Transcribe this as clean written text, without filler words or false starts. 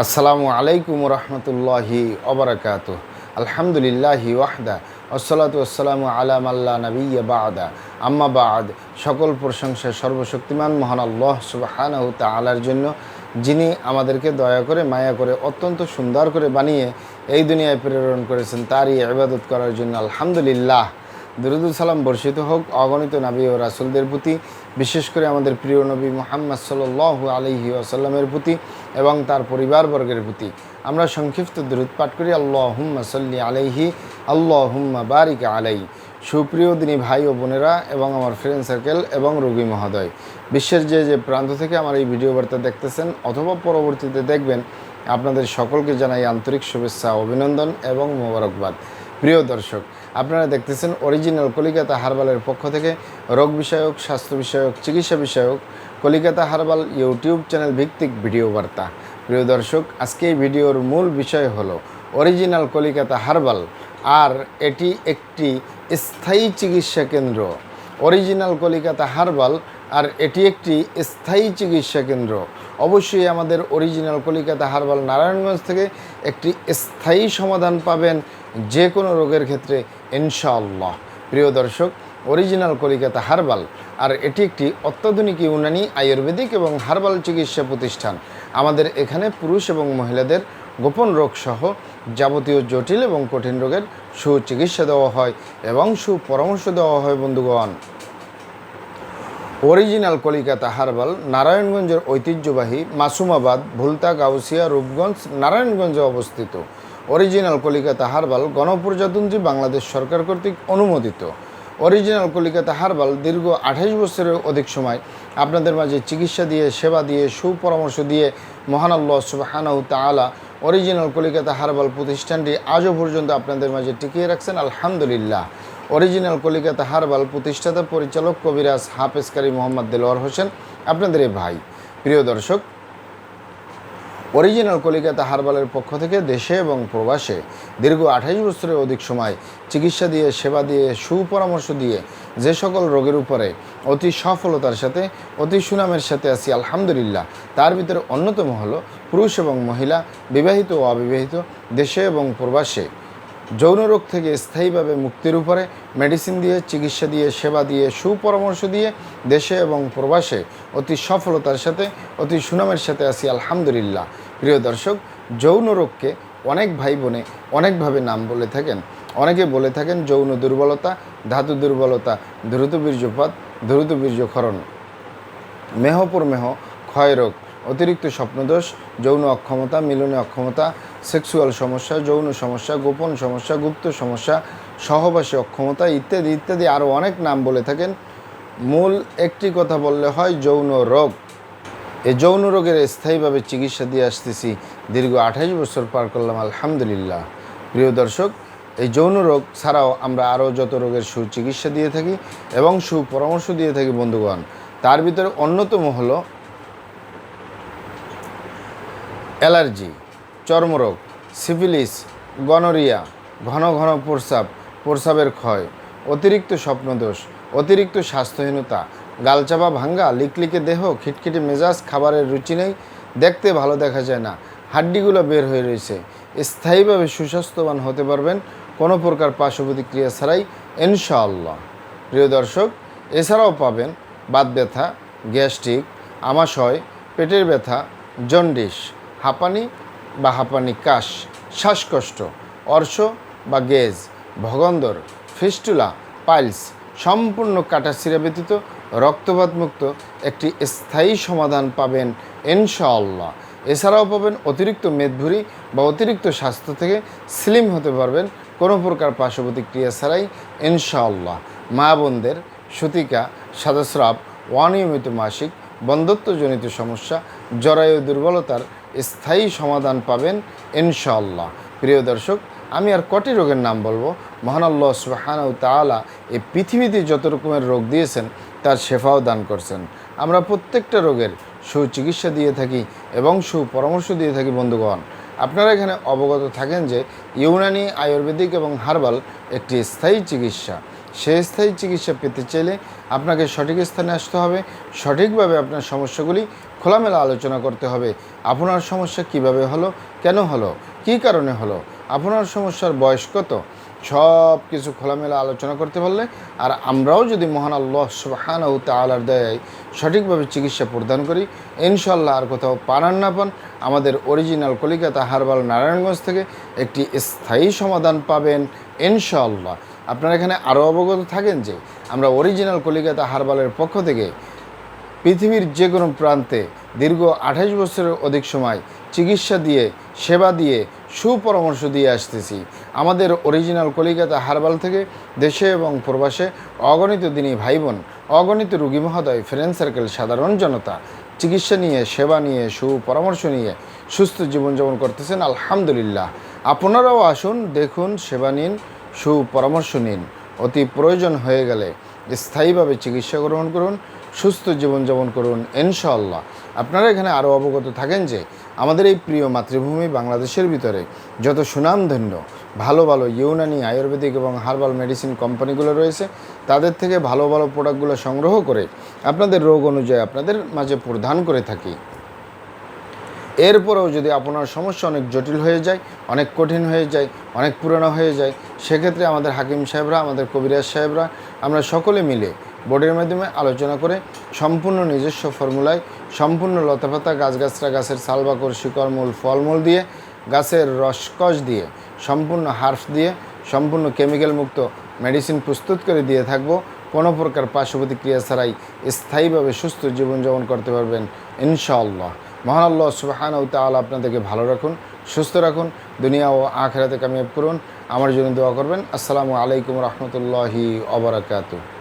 আসসালামু আলাইকুম রহমতুল্লাহি ওবরাকাতুহ। আলহামদুলিল্লাহি ওয়াহদা ওয়াসসালাতু ওয়াসসালামু আলা মাল্লা নাবিয়্যা বা'দা আম্মা বা'দ। সকল প্রশংসা সর্বশক্তিমান মহান আল্লাহ সুবহানাহু তাআলার জন্য, যিনি আমাদেরকে দয়া করে মায়া করে অত্যন্ত সুন্দর করে বানিয়ে এই দুনিয়ায় প্রেরণ করেছেন, তারই ইবাদত করার জন্য আলহামদুলিল্লাহ। দরুদ সালাম বর্ষিত হোক অগণিত নবী ও রাসূলদের প্রতি, বিশেষ করে আমাদের প্রিয় নবী মুহাম্মদ সাল্লাল্লাহু আলাইহি ওয়াসাল্লামের প্রতি এবং তার পরিবারবর্গের প্রতি। আমরা সংক্ষিপ্ত দরুদ পাঠ করি, আল্লাহুম্মা সাল্লি আলাইহি আল্লাহুম্মা বারিক আলাইহি। সুপ্রিয় দিনী ভাই ও বোনেরা এবং আমার ফ্রেন্ড সার্কেল এবং রোগী মহোদয়, বিশ্বের যে প্রান্ত থেকে আমার এই ভিডিও বার্তা দেখতেছেন অথবা পরবর্তীতে দেখবেন, আপনাদের সকলকে জানাই আন্তরিক শুভেচ্ছা, অভিনন্দন এবং মোবারকবাদ। প্রিয় দর্শক, আপনারা দেখতেছেন অরিজিনাল কলিকাতা হার্বালের পক্ষ থেকে রোগ বিষয়ক, স্বাস্থ্য বিষয়ক, চিকিৎসা বিষয়ক কলিকাতা হার্বাল ইউটিউব চ্যানেল ভিত্তিক ভিডিও বার্তা। প্রিয় দর্শক, আজকে এই ভিডিওর মূল বিষয় হলো অরিজিনাল কলিকাতা হার্বাল, আর এটি একটি স্থায়ী চিকিৎসা কেন্দ্র। অরিজিনাল কলিকাতা হার্বাল আর এটি একটি স্থায়ী চিকিৎসা কেন্দ্র। অবশ্যই আমাদের অরিজিনাল কলিকাতা হার্বাল নারায়ণগঞ্জ থেকে একটি স্থায়ী সমাধান পাবেন যে কোনো রোগের ক্ষেত্রে ইনশাআল্লাহ। প্রিয় দর্শক, অরিজিনাল কলিকাতা হার্বাল আর এটি একটি অত্যাধুনিক ইউনানি, আয়ুর্বেদিক এবং হার্বাল চিকিৎসা প্রতিষ্ঠান। আমাদের এখানে পুরুষ এবং মহিলাদের গোপন রোগ সহ যাবতীয় জটিল এবং কঠিন রোগের সুচিকিৎসা দেওয়া হয় এবং সুপরামর্শ দেওয়া হয়। বন্ধুগণ, অরিজিনাল কলিকাতা হার্বাল নারায়ণগঞ্জের ঐতিহ্যবাহী মাসুমাবাদ, ভুলতা, গাউসিয়া, রূপগঞ্জ, নারায়ণগঞ্জে অবস্থিত। অরিজিনাল কলিকাতা হার্বাল গণপ্রজাতন্ত্রী বাংলাদেশ সরকার কর্তৃক অনুমোদিত। অরিজিনাল কলিকাতা হার্বাল দীর্ঘ 28 বছরের অধিক সময় আপনাদের মাঝে চিকিৎসা দিয়ে, সেবা দিয়ে, সুপরামর্শ দিয়ে মহান আল্লাহ সুবহানাহু তাআলা অরিজিনাল কলিকাতা হার্বাল প্রতিষ্ঠানটি আজও পর্যন্ত আপনাদের মাঝে টিকিয়ে রাখছেন, আলহামদুলিল্লাহ। অরিজিনাল কলিকাতা হার্বাল প্রতিষ্ঠাতা পরিচালক কবিরাজ হাফেজ কারি মোহাম্মদ দেলোয়ার হোসেন, আপনাদের এই ভাই। প্রিয় দর্শক, অরিজিনাল কলিকাতা হার্বালের পক্ষ থেকে দেশে এবং প্রবাসে দীর্ঘ 28 বছরের অধিক সময় চিকিৎসা দিয়ে, সেবা দিয়ে, সুপরামর্শ দিয়ে যে সকল রোগের উপরে অতি সফলতার সাথে, অতি সুনামের সাথে আছি আলহামদুলিল্লাহ, তার ভিতরে অন্যতম হলো পুরুষ এবং মহিলা, বিবাহিত ও অবিবাহিত, দেশে এবং প্রবাসে যৌন রোগ থেকে স্থায়ীভাবে মুক্তির উপরে মেডিসিন দিয়ে, চিকিৎসা দিয়ে, সেবা দিয়ে, সুপরামর্শ দিয়ে দেশে এবং প্রবাসে অতি সফলতার সাথে, অতি সুনামের সাথে আছি আলহামদুলিল্লাহ। প্রিয় দর্শক, যৌন রোগকে অনেক ভাই বোনে অনেকভাবে নাম বলে থাকেন। অনেকে বলে থাকেন যৌন দুর্বলতা, ধাতু দুর্বলতা, দ্রুত বীর্যপাত, দ্রুত বীর্যক্ষরণ, মেহপ্রমেহ, ক্ষয় রোগ, অতিরিক্ত স্বপ্নদোষ, যৌন অক্ষমতা, মিলনে অক্ষমতা, সেক্সুয়াল সমস্যা, যৌন সমস্যা, গোপন সমস্যা, গুপ্ত সমস্যা, সহবাসী অক্ষমতা ইত্যাদি ইত্যাদি আরও অনেক নাম বলে থাকেন। মূল একটি কথা বললে হয় যৌন রোগ। এই যৌন রোগের স্থায়ীভাবে চিকিৎসা দিয়ে আসতেছি, দীর্ঘ 28 বছর পার করলাম আলহামদুলিল্লাহ। প্রিয় দর্শক, এই যৌন রোগ ছাড়াও আমরা আরও যত রোগের সুচিকিৎসা দিয়ে থাকি এবং সুপরামর্শ দিয়ে থাকি বন্ধুগণ, তার ভিতরে অন্যতম হলো অ্যালার্জি, চর্মরোগ, সিফিলিস, গনোরিয়া, ঘন ঘন প্রস্রাবের ক্ষয়, অতিরিক্ত স্বপ্নদোষ, অতিরিক্ত স্বাস্থ্যহীনতা, গালচাপা ভাঙ্গা, লিকলিকে দেহ, খিটখিটে মেজাজ, খাবারের রুচি নেই, দেখতে ভালো দেখা যায় না, হাড্ডিগুলো বের হয়ে রয়েছে। স্থায়ীভাবে সুস্বাস্থ্যবান হতে পারবেন কোনো প্রকার পার্শ্ব প্রতিক্রিয়া ছাড়াই ইনশাআল্লাহ। প্রিয় দর্শক, এছাড়াও পাবেন বাত ব্যথা, গ্যাস্ট্রিক, আমাশয়, পেটের ব্যথা, জন্ডিস, হাঁপানি বা হাঁপানি কাশ, শ্বাসকষ্ট, অর্শ বা গেজ, ভগন্দর, ফিস্টুলা, পাইলস, সম্পূর্ণ কাটাছিঁড়া ব্যতীত রক্তপাত মুক্ত একটি স্থায়ী সমাধান পাবেন ইনশাআল্লাহ। এছাড়াও পাবেন অতিরিক্ত মেদভুরি বা অতিরিক্ত স্বাস্থ্য থেকে স্লিম হতে পারবেন কোনো প্রকার পার্শ্ব প্রতিক্রিয়া ছাড়াই ইনশাআল্লাহ। মা বোনদের সূতিকা, সাদাস্রাব, অনিয়মিত মাসিক, বন্ধ্যত্বজনিত সমস্যা, জরায়ু দুর্বলতার স্থায়ী সমাধান পাবেন ইনশাআল্লাহ। প্রিয় দর্শক, আমি আর কটি রোগের নাম বলবো। মহান আল্লাহ সুবহানাহু তাআলা এই পৃথিবীতে যত রকমের রোগ দিয়েছেন তার শেফাও দান করছেন। আমরা প্রত্যেকটা রোগের সুচিকিৎসা দিয়ে থাকি এবং সুপরামর্শ দিয়ে থাকি। বন্ধুগণ, আপনারা এখানে অবগত থাকেন যে ইউনানি, আয়ুর্বেদিক এবং হার্বাল একটি স্থায়ী চিকিৎসা। সেই স্থায়ী চিকিৎসা পেতে চাইলে আপনাকে সঠিক স্থানে আসতে হবে, সঠিকভাবে আপনার সমস্যাগুলি খোলামেলা আলোচনা করতে হবে। আপনার সমস্যা কিভাবে হলো, কেন হলো, কী কারণে হলো, আপনার সমস্যার বয়স কত, সব কিছু খোলামেলা আলোচনা করতে পারলে আর আমরাও যদি মহান আল্লাহ সুবহানাহু ওয়া তাআলার দয়ায় সঠিকভাবে চিকিৎসা প্রদান করি, ইনশাআল্লাহ আর কোথাও পান আর না পান, আমাদের অরিজিনাল কলিকাতা হার্বাল নারায়ণগঞ্জ থেকে একটি স্থায়ী সমাধান পাবেন ইনশাআল্লাহ। আপনারা এখানে আরও অবগত থাকেন যে আমরা অরিজিনাল কলিকাতা হার্বালের পক্ষ থেকে পৃথিবীর যে কোনো প্রান্তে দীর্ঘ 28 বছরের অধিক সময় চিকিৎসা দিয়ে, সেবা দিয়ে, সুপরামর্শ দিয়ে আসতেছি। আমাদের অরিজিনাল কলিকাতা হার্বাল থেকে দেশে এবং প্রবাসে অগণিত দিনী ভাই বোন, অগণিত রোগী মহোদয়, ফ্রেন্ড সার্কেল, সাধারণ জনতা চিকিৎসা নিয়ে, সেবা নিয়ে, সুপরামর্শ নিয়ে সুস্থ জীবনযাপন করতেছেন আলহামদুলিল্লাহ। আপনারাও আসুন, দেখুন, সেবা নিন, সুপরামর্শ নিন। অতি প্রয়োজন হয়ে গেলে স্থায়ীভাবে চিকিৎসা গ্রহণ করুন, সুস্থ জীবনযাপন করুন ইনশাআল্লাহ। আপনারা এখানে আরও অবগত থাকেন যে আমাদের এই প্রিয় মাতৃভূমি বাংলাদেশের ভিতরে যত সুনামধন্য ভালো ভালো ইউনানি, আয়ুর্বেদিক এবং হার্বাল মেডিসিন কোম্পানিগুলো রয়েছে, তাদের থেকে ভালো ভালো প্রোডাক্টগুলো সংগ্রহ করে আপনাদের রোগ অনুযায়ী আপনাদের মাঝে প্রদান করে থাকি। এরপরেও যদি আপনার সমস্যা অনেক জটিল হয়ে যায়, অনেক কঠিন হয়ে যায়, অনেক পুরনো হয়ে যায়, সেক্ষেত্রে আমাদের হাকিম সাহেবরা, আমাদের কবিরাজ সাহেবরা, আমরা সকলে মিলে বোর্ডের মাধ্যমে আলোচনা করে সম্পূর্ণ নিজস্ব ফর্মুলায়, সম্পূর্ণ লতাপাতা, গাছগাছরা, গাছের সালবাকর, শিকড়, মূল, ফলমূল দিয়ে, গাছের রসকস দিয়ে, সম্পূর্ণ হার্বস দিয়ে, সম্পূর্ণ কেমিক্যাল মুক্ত মেডিসিন প্রস্তুত করে দিয়ে থাকবো। কোনো প্রকার পার্শ্ব প্রতিক্রিয়া ছাড়াই স্থায়ীভাবে সুস্থ জীবনযাপন করতে পারবেন ইনশাআল্লাহ। মহান আল্লাহ সুবহানাহু ওয়া তাআলা আপনাদেরকে ভালো রাখুন, সুস্থ রাখুন, দুনিয়া ও আখিরাতে কামিয়াব করুন। আমার জন্য দোয়া করবেন। আসসালামু আলাইকুম রহমতুল্লাহি ওয়া বারাকাতুহু।